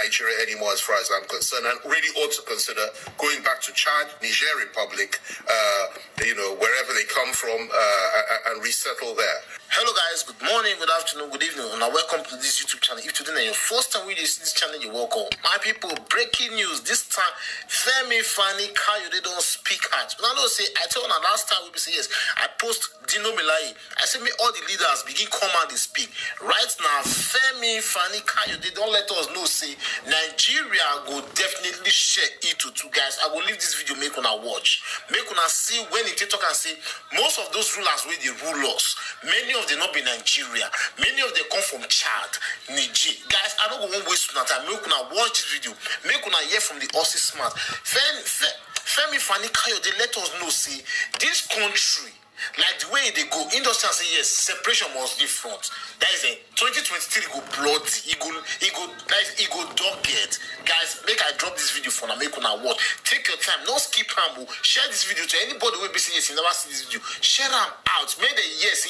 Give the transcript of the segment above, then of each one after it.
Nigeria anymore as far as I'm concerned, and really ought to consider going back to Chad, Niger Republic, wherever they come from, and resettle there. Hello guys, good morning, good afternoon, good evening, and welcome to this YouTube channel. If today is your first time with this channel, you're welcome. My people, breaking news this time. Femi Fani Kayo, they don't speak out. Now I say, I told you last time we say yes. I post Dino Milai. I say me all the leaders begin come and they speak. Right now, Femi Fani Kayo, they don't let us know. Say Nigeria go definitely share it to two guys. I will leave this video, make una watch, make una see when it talk and say most of those rulers where they rule us. Many of them not be Nigeria. Many of them come from Chad, Niger. Guys, I don't want to waste no time. Make una watch this video. Make una hear from the Aussie smart. Femi Fani Kayo, they let us know, see, this country, like the way they go, industry say yes, separation must be front. That is a 2023 go bloody, he go dog get. Guys, make I drop this video for now, make una watch. Take your time, no skip ham. Share this video to anybody who be saying yes, you never see this video. Share them out. Make the yes.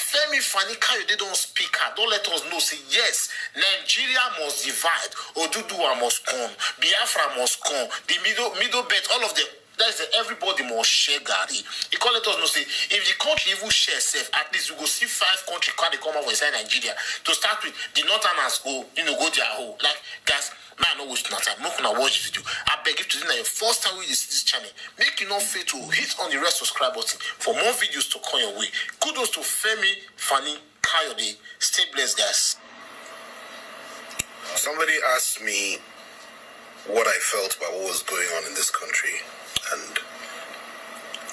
Femi Fani Kayo, they don't speak out. Don't let us know, say yes, Nigeria must divide. Oduduwa must come. Biafra must come. The middle belt, all of them. That's everybody must share Gary. He can't let us know, say, if the country even share safe, at least we go see 5 countries they come over inside Nigeria. To start with, the Northerners go their hole. Like, guys, man, no waste no time. Make una watch this video. I beg you to do your first time with this channel. Make you not fail to hit on the red subscribe button for more videos to come your way. Kudos to Femi Fani Kayo. Stay blessed, guys. Somebody asked me what I felt about what was going on in this country and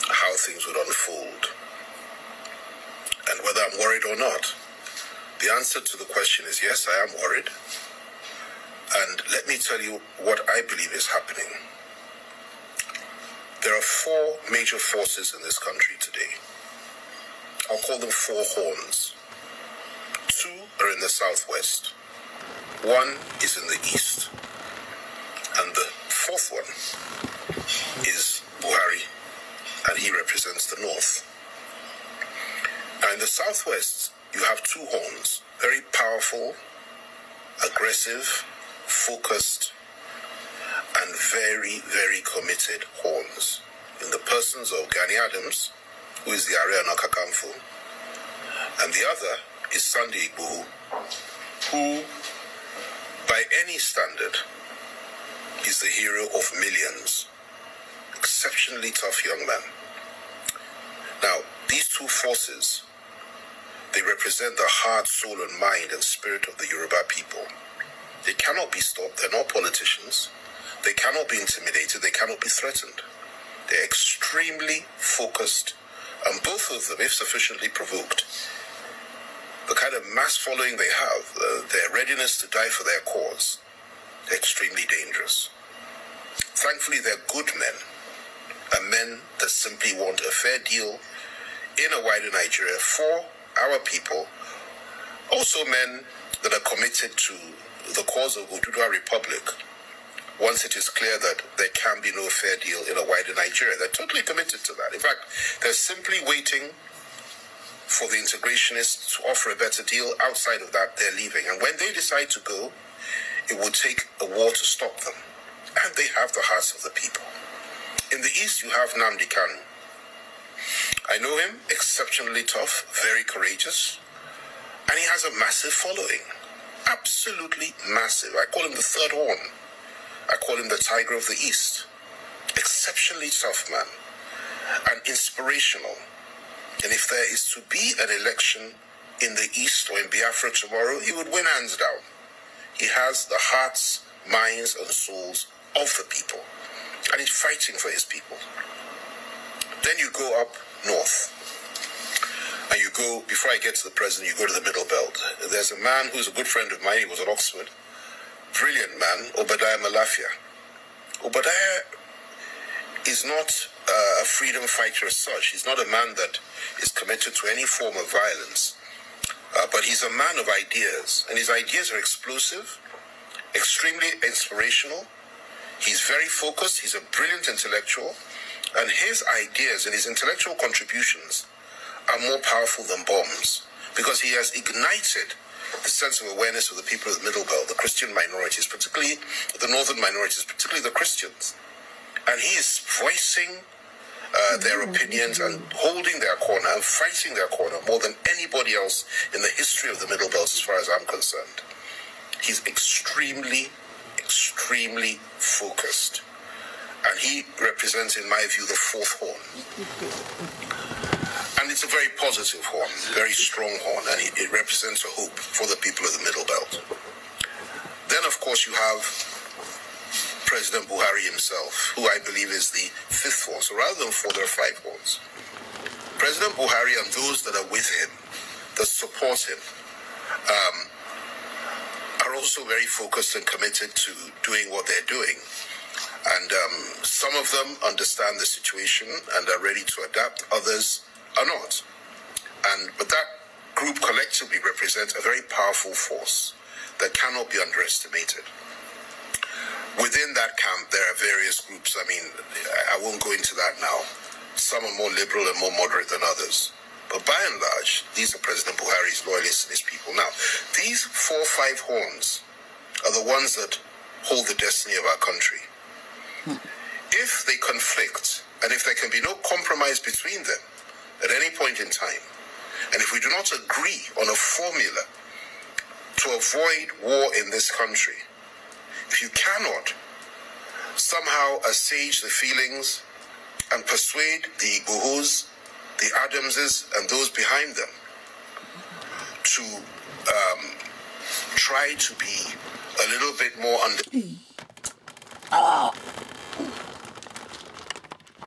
how things would unfold, and whether I'm worried or not. The answer to the question is yes, I am worried. And let me tell you what I believe is happening. There are 4 major forces in this country today. I'll call them 4 horns. 2 are in the southwest. 1 is in the east. And the 4th one is Buhari, and he represents the north. Now in the southwest, you have 2 horns, very powerful, aggressive, focused, and very, very committed horns, in the persons of Gani Adams, who is the Ààrẹ Ọ̀nà Kakanfò, and the other is Sunday Igboho, who, by any standard, is the hero of millions. Exceptionally tough young man. Now, these 2 forces, they represent the heart, soul, and mind and spirit of the Yoruba people. They cannot be stopped. They're not politicians. They cannot be intimidated. They cannot be threatened. They're extremely focused, and both of them, if sufficiently provoked, the kind of mass following they have, their readiness to die for their cause, they're extremely dangerous. Thankfully, they're good men, and men that simply want a fair deal in a wider Nigeria for our people. Also men that are committed to the cause of Oduduwa Republic. Once it is clear that there can be no fair deal in a wider Nigeria, they're totally committed to that. In fact, they're simply waiting for the integrationists to offer a better deal. Outside of that, they're leaving. And when they decide to go, it would take a war to stop them. And they have the hearts of the people. In the east, you have Nnamdi Kanu. I know him, exceptionally tough, very courageous, and he has a massive following. Absolutely massive. I call him the 3rd horn. I call him the Tiger of the East. Exceptionally tough man, and inspirational. And if there is to be an election in the east or in Biafra tomorrow, he would win hands down. He has the hearts, minds, and souls of the people, and he's fighting for his people. Then you go up north, and you go, before I get to the president, you go to the middle belt. There's a man who's a good friend of mine. He was at Oxford. Brilliant man, Obadiah Malafia. Obadiah is not a freedom fighter as such. He's not a man that is committed to any form of violence. But he's a man of ideas, and his ideas are explosive, extremely inspirational. He's very focused. He's a brilliant intellectual, and his ideas and his intellectual contributions are more powerful than bombs, because he has ignited the sense of awareness of the people of the Middle Belt, the Christian minorities, particularly the northern minorities, particularly the Christians. And he is voicing their opinions and holding their corner and fighting their corner more than anybody else in the history of the Middle Belt, as far as I'm concerned. He's extremely, extremely focused. And he represents, in my view, the fourth horn. And it's a very positive horn, very strong horn, and it represents a hope for the people of the Middle Belt. Then, of course, you have President Buhari himself, who I believe is the fifth horn. So rather than four, there are five horns. President Buhari and those that are with him, that support him, are also very focused and committed to doing what they're doing. And some of them understand the situation and are ready to adapt. Others are not. But that group collectively represents a very powerful force that cannot be underestimated. Within that camp, there are various groups. I mean, I won't go into that now. Some are more liberal and more moderate than others. But by and large, these are President Buhari's loyalists and his people. Now, these 4 or 5 horns are the ones that hold the destiny of our country. If they conflict, and if there can be no compromise between them at any point in time, and if we do not agree on a formula to avoid war in this country, if you cannot somehow assuage the feelings and persuade the Igbohos, the Adamses, and those behind them to try to be a little bit more